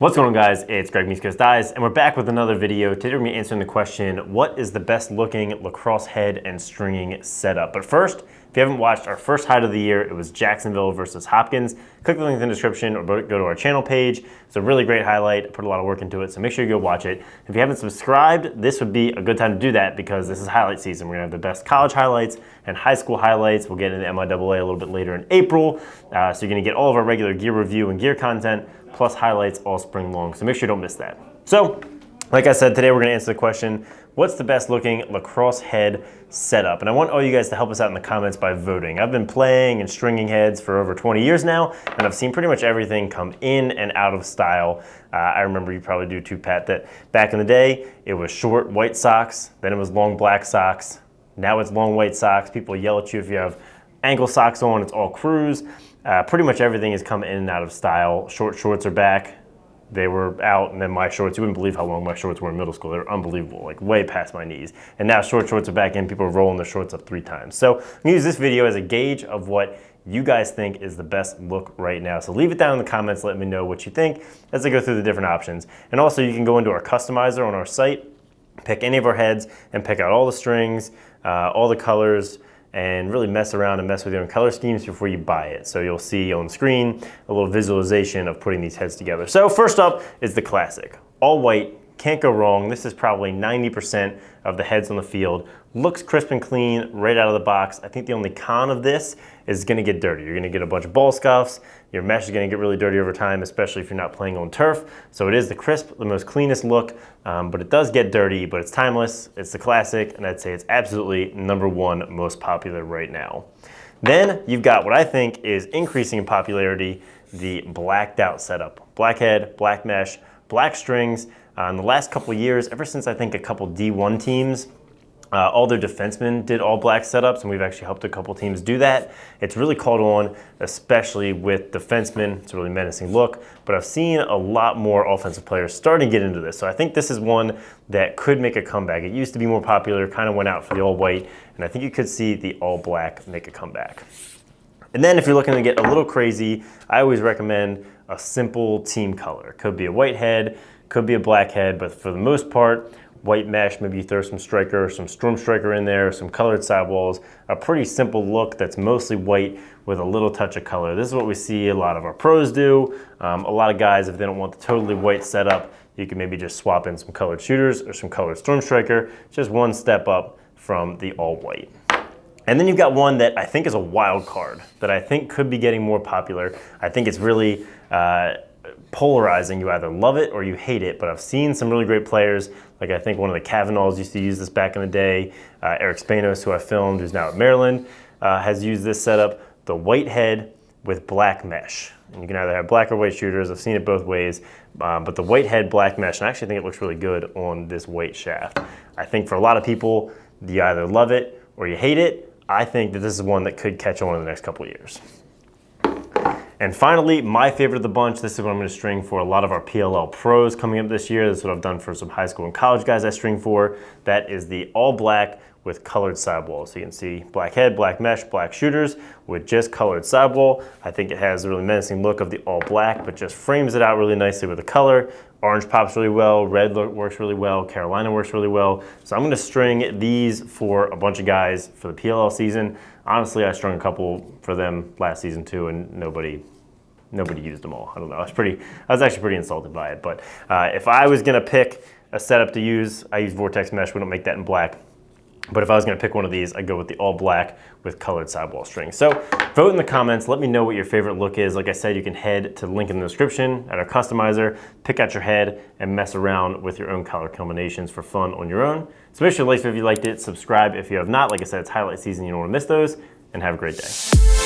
What's going on, guys? It's Greg Dies, and we're back with another video. Today we're going to be answering the question, what is the best looking lacrosse head and stringing setup? But first, if you haven't watched our first hide of the year, it was Jacksonville versus Hopkins. Click the link in the description or go to our channel page. It's a really great highlight. I put a lot of work into it, so make sure you go watch it. If you haven't subscribed, this would be a good time to do that because this is highlight season. We're going to have the best college highlights and high school highlights. We'll get into MIAA a little bit later in April. So you're going to get all of our regular gear review and gear content, plus highlights all spring long, so make sure you don't miss that. So, like I said, today we're gonna answer the question, what's the best looking lacrosse head setup? And I want all you guys to help us out in the comments by voting. I've been playing and stringing heads for over 20 years now, and I've seen pretty much everything come in and out of style. I remember you probably do too, Pat, that back in the day, it was short white socks, then it was long black socks, now it's long white socks. People yell at you if you have ankle socks on, it's all crews. Pretty much everything has come in and out of style. Short shorts are back. They were out, and then my shorts, you wouldn't believe how long my shorts were in middle school. They were unbelievable, like way past my knees. And now short shorts are back in. People are rolling their shorts up 3 times. So I'm gonna use this video as a gauge of what you guys think is the best look right now. So leave it down in the comments, let me know what you think as I go through the different options. And also you can go into our customizer on our site, pick any of our heads, and pick out all the strings, all the colors, and really mess around and mess with your own color schemes before you buy it. So you'll see on screen a little visualization of putting these heads together. So first up is the classic. All white, can't go wrong. This is probably 90% of the heads on the field. Looks crisp and clean right out of the box. I think the only con of this is gonna get dirty. You're gonna get a bunch of ball scuffs. Your mesh is gonna get really dirty over time, especially if you're not playing on turf. So it is the crisp, the most cleanest look, but it does get dirty, but it's timeless, it's the classic, and I'd say it's absolutely #1 most popular right now. Then you've got what I think is increasing in popularity, the blacked out setup. Black head, black mesh, black strings. In the last couple of years, ever since I think a couple D1 teams, all their defensemen did all black setups, and we've actually helped a couple teams do that. It's really caught on, especially with defensemen. It's a really menacing look, but I've seen a lot more offensive players starting to get into this. So I think this is one that could make a comeback. It used to be more popular, kind of went out for the all white, and I think you could see the all black make a comeback. And then if you're looking to get a little crazy, I always recommend a simple team color. Could be a white head, could be a black head, but for the most part, white mesh, maybe you throw some striker, some storm striker in there, some colored sidewalls, a pretty simple look that's mostly white with a little touch of color. This is what we see a lot of our pros do. A lot of guys, if they don't want the totally white setup, you can maybe just swap in some colored shooters or some colored storm striker, just one step up from the all white. And then you've got one that I think is a wild card that I think could be getting more popular. I think it's really polarizing. You either love it or you hate it, but I've seen some really great players, like I think one of the Kavanaughs used to use this back in the day. Eric Spanos, who I filmed, who's now at Maryland, has used this setup, the white head with black mesh. And you can either have black or white shooters. I've seen it both ways, but the white head, black mesh, and I actually think it looks really good on this white shaft. I think for a lot of people, you either love it or you hate it. I think that this is one that could catch on in the next couple of years. And finally, my favorite of the bunch, this is what I'm gonna string for a lot of our PLL pros coming up this year. This is what I've done for some high school and college guys I string for. That is the all black with colored sidewalls. So you can see black head, black mesh, black shooters with just colored sidewall. I think it has a really menacing look of the all black, but just frames it out really nicely with the color. Orange pops really well, red works really well, Carolina works really well. So I'm gonna string these for a bunch of guys for the PLL season. Honestly, I strung a couple for them last season too, and nobody used them all. I don't know, I was actually pretty insulted by it. But if I was gonna pick a setup to use, I use Vortex Mesh, we don't make that in black. But if I was gonna pick one of these, I'd go with the all black with colored sidewall strings. So vote in the comments, let me know what your favorite look is. Like I said, you can head to the link in the description at our customizer, pick out your head, and mess around with your own color combinations for fun on your own. So make sure to like if you liked it, subscribe if you have not. Like I said, it's highlight season, you don't wanna miss those, and have a great day.